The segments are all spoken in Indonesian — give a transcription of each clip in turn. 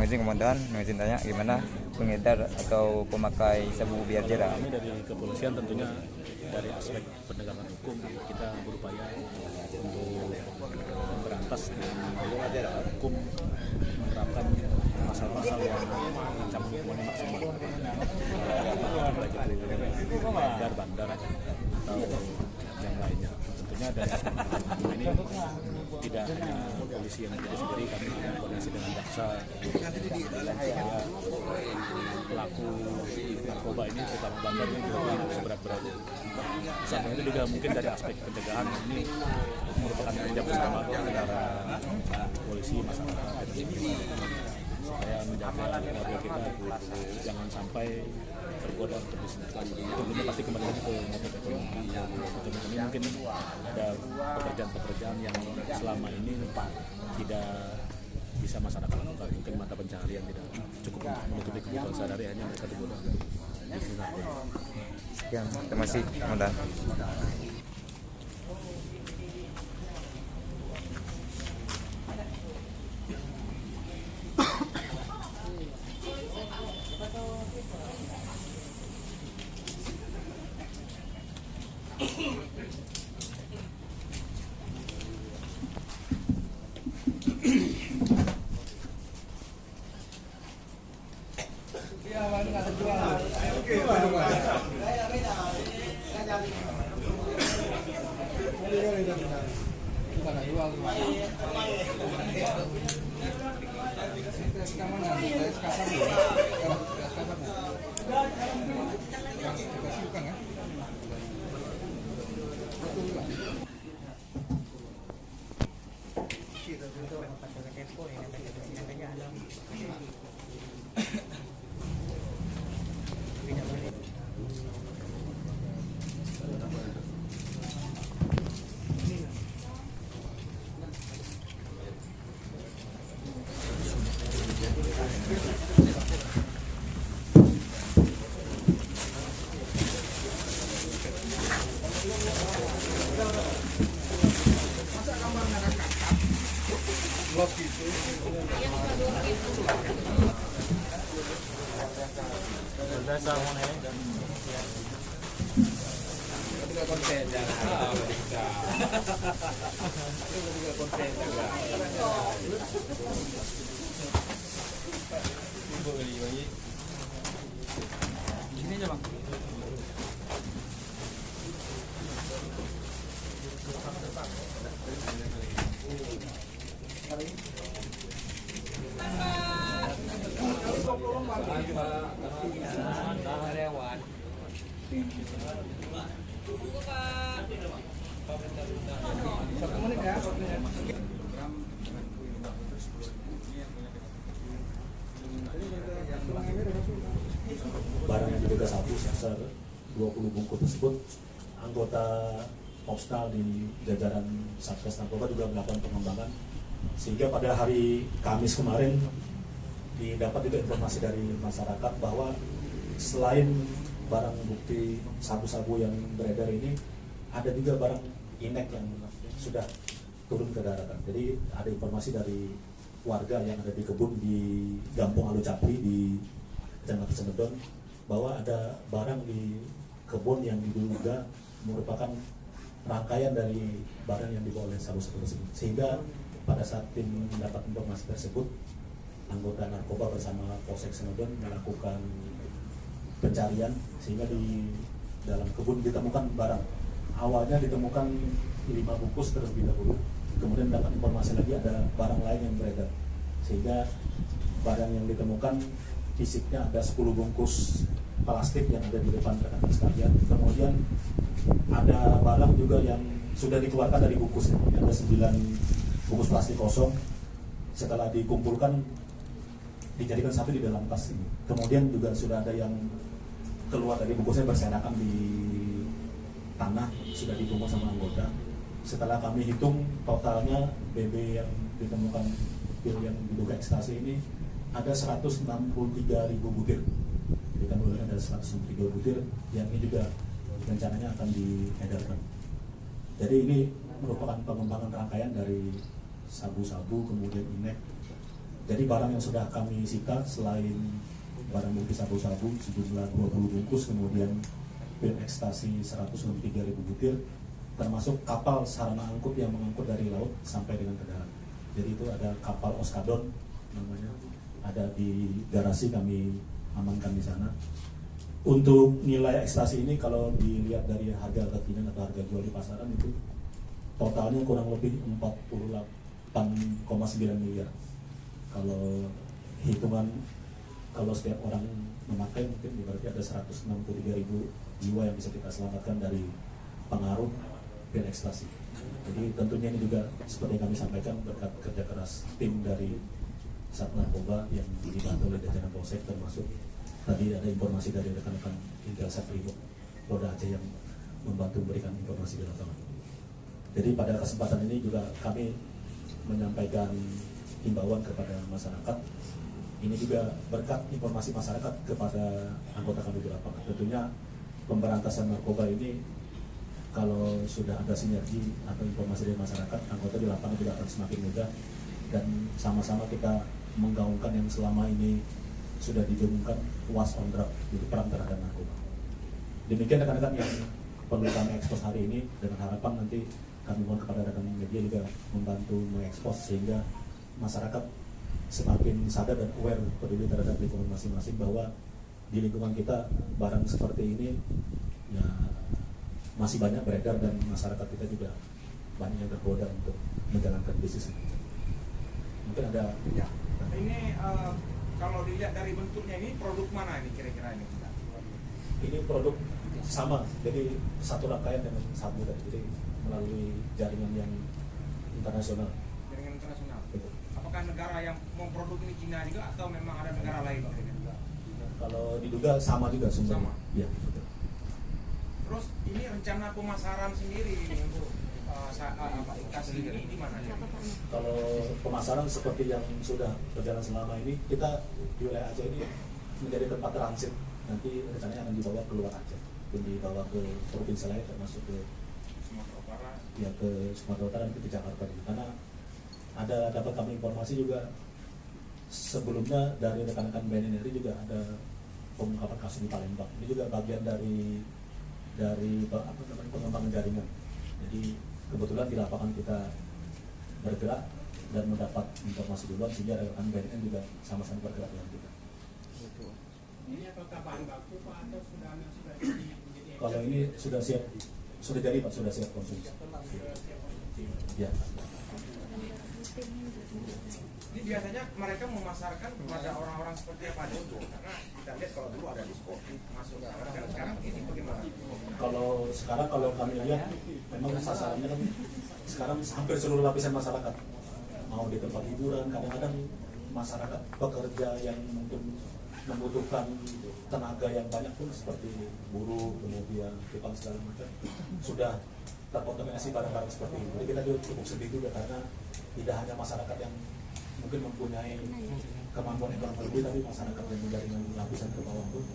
izin komandan, izin tanya gimana pengedar atau pemakai sabu biar jerah? Kami dari kepolisian tentunya dari aspek penegakan hukum kita berupaya untuk memberantas dengan hukum, menerapkan pasal-pasal yang ancaman hukumannya maksimal, baik itu bandar atau yang lainnya. Tentunya dari aspek hukum ini tidak hanya polisi yang bekerja sendiri, kami koordinasi dengan jaksa supaya pelaku narkoba ini, terutama bandar ini juga seberat-beratnya. Sama itu juga mungkin dari aspek pencegahan ini merupakan kerja bersama antara polisi, masyarakat, dan supaya menjaga warga kita jangan sampai tergoda untuk bisnis lagi. Tentunya pasti kembali lagi ke motif ekonomi. Ini mungkin ada pekerjaan-pekerjaan yang selama ini tidak bisa masyarakat lakukan, mungkin mata pencaharian tidak cukup menutupi kebutuhan sehari-hari, hanya mereka tergoda. Sekian, terima kasih komandan. Ini aja bang. Barang yang diduga sabu sebesar 20 bungkus tersebut, anggota Popstal di jajaran Satgas Narkoba juga melakukan pengembangan, sehingga pada hari Kamis kemarin didapat juga informasi dari masyarakat bahwa selain barang bukti sabu-sabu yang beredar ini, ada juga barang inek yang sudah turun ke daratan. Jadi ada informasi dari warga yang ada di kebun di Gampung Alu Capri di Kecamatan Semedon bahwa ada barang di kebun yang diduga merupakan rangkaian dari barang yang dibawa oleh sabu-sabu tersebut. Sehingga pada saat tim mendapat informasi tersebut, anggota narkoba bersama Polsek Semedon melakukan pencarian, sehingga di dalam kebun ditemukan barang. Awalnya ditemukan 5 bungkus terlebih dahulu, kemudian dapat informasi lagi ada barang lain yang beredar, sehingga barang yang ditemukan fisiknya ada 10 bungkus plastik yang ada di depan rekan sekalian. Kemudian ada barang juga yang sudah dikeluarkan dari bungkusnya, ada 9 bungkus plastik kosong. Setelah dikumpulkan dijadikan satu di dalam tas ini. Kemudian juga sudah ada yang keluar dari bungkusnya berserakan di tanah, sudah dibungkus sama anggota. Setelah kami hitung totalnya BB yang ditemukan pil yang diduga ekstasi ini ada 163.000 butir. Jadi kami ada 163 butir yang ini juga rencananya akan diedarkan. Jadi ini merupakan pengembangan rangkaian dari sabu-sabu, kemudian inek, Jadi barang yang sudah kami sita selain barang bukti sabu-sabu sejumlah 20 bungkus, kemudian pil ekstasi 163.000 butir, termasuk kapal sarana angkut yang mengangkut dari laut sampai dengan ke darat. Jadi itu ada kapal Oskadon namanya, ada di garasi kami amankan di sana. Untuk nilai ekstasi ini kalau dilihat dari harga kekinian atau harga jual di pasaran itu totalnya kurang lebih 48,9 miliar. Kalau hitungan, kalau setiap orang memakai mungkin berarti ada 163.000 jiwa yang bisa kita selamatkan dari pengaruh pil ekstasi. Jadi tentunya ini juga seperti yang kami sampaikan berkat kerja keras tim dari Sat Narkoba yang dibantu oleh jajaran Polsek, termasuk tadi ada informasi dari rekan-rekan Intel Satrimo Polda Aceh yang membantu memberikan informasi di lapangan. Jadi pada kesempatan ini juga kami menyampaikan himbauan kepada masyarakat. Ini juga berkat informasi masyarakat kepada anggota kami di lapangan. Tentunya pemberantasan narkoba ini kalau sudah ada sinergi atau informasi dari masyarakat, anggota di lapangan juga akan semakin mudah, dan sama-sama kita menggaungkan yang selama ini sudah didengungkan, was on drug, jadi perang terhadap narkoba. Demikian rekan-rekan yang perlu kami ekspos hari ini, dengan harapan nanti kami mohon kepada rekan media juga membantu mengekspos sehingga masyarakat semakin sadar dan aware, peduli terhadap lingkungan masing-masing, bahwa di lingkungan kita barang seperti ini ya masih banyak beredar dan masyarakat kita juga banyak yang tergoda untuk menjalankan bisnis ini. Mungkin ada ya. Ini kalau dilihat dari bentuknya ini produk mana ini kira-kira ini? Ini produk sama, jadi satu rangkaian dengan sabu tadi, jadi melalui jaringan yang internasional. Jaringan internasional. Betul. Apakah negara yang memproduksi ini Cina juga atau memang ada negara lain? Kalau diduga sama juga sumbernya. Sama. Ya, betul. Terus ini rencana pemasaran sendiri ini untuk kasih ini di mana? Kalau pemasaran seperti yang sudah berjalan selama ini, kita di wilayah Aceh ini menjadi tempat transit. Nanti rencananya akan dibawa keluar Aceh, dan dibawa ke provinsi lain termasuk ke Sumatera Utara. Ya, ke Sumatera Utara dan ke Jakarta. Karena ada dapat kami informasi juga sebelumnya dari rekan-rekan BNN juga ada pengungkapan kasus di Palembang. Ini juga bagian dari pengembangan jaringan. Jadi kebetulan di lapangan kita bergerak dan mendapat informasi duluan, sehingga rekan BNN juga sama-sama bergerak dengan kita. Ini apakah bahan baku Pak atau sudah jadi? Kalau ini sudah siap, sudah jadi Pak, sudah siap konsumsi. Ya. Ini biasanya mereka memasarkan kepada orang-orang seperti apa dulu? Karena kita lihat kalau dulu ada diskotik masuk, kan sekarang ini bagaimana? Kalau kami lihat memang sasarannya kan sekarang hampir seluruh lapisan masyarakat, mau di tempat hiburan, kadang-kadang masyarakat pekerja yang mungkin membutuhkan tenaga yang banyak pun seperti buruh, kemudian tukang segala macam sudah terkontaminasi barang-barang seperti ini. Jadi kita juga cukup sedih juga, karena tidak hanya masyarakat yang mungkin mempunyai kemampuan ekonomi lebih, tapi masyarakat yang menjaringan lapisan ke bawah pun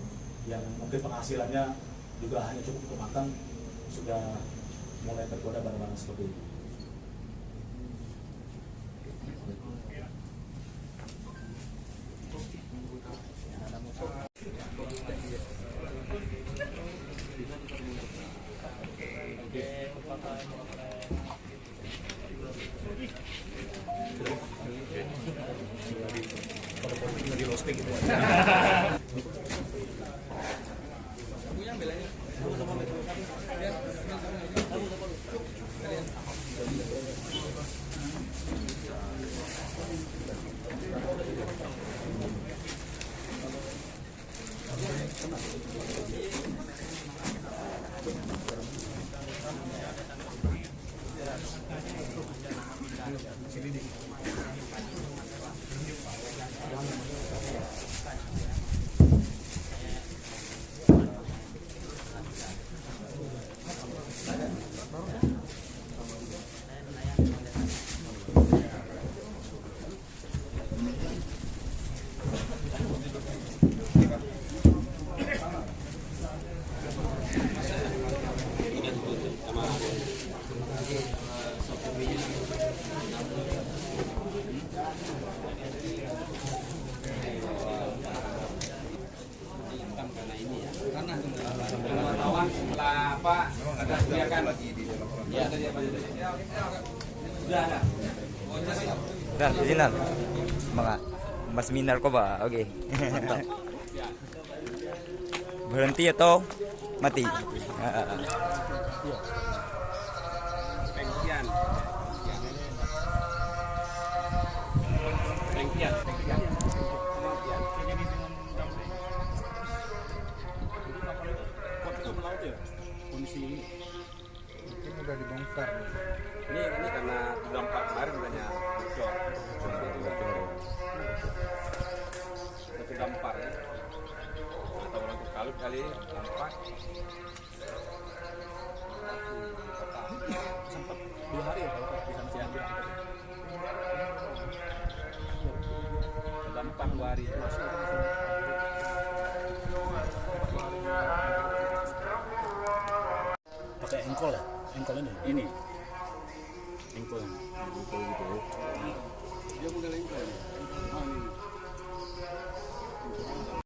yang mungkin penghasilannya juga hanya cukup untuk makan sudah mulai tergoda barang-barang seperti ini. Apa? Memang ada Dia kan lagi di dalam orang. ya tadi apa tadi? Sudah ada. Dan original. Mga mas minar ko ba? Okay. Berhenti atau mati? Pengkian. Pengkian. Pengkian. Kondisi ini Mungkin udah dibongkar nih. Ini karena dampak kemarin banyak bocor. Itu dampak ya. Atau orang kalut kali dampak. sempat 2 hari ya kalau bisa siang bilang. Dampak 2 hari. Pakai engkol ya? Engkol ini? Ini Engkol. Engkol gitu.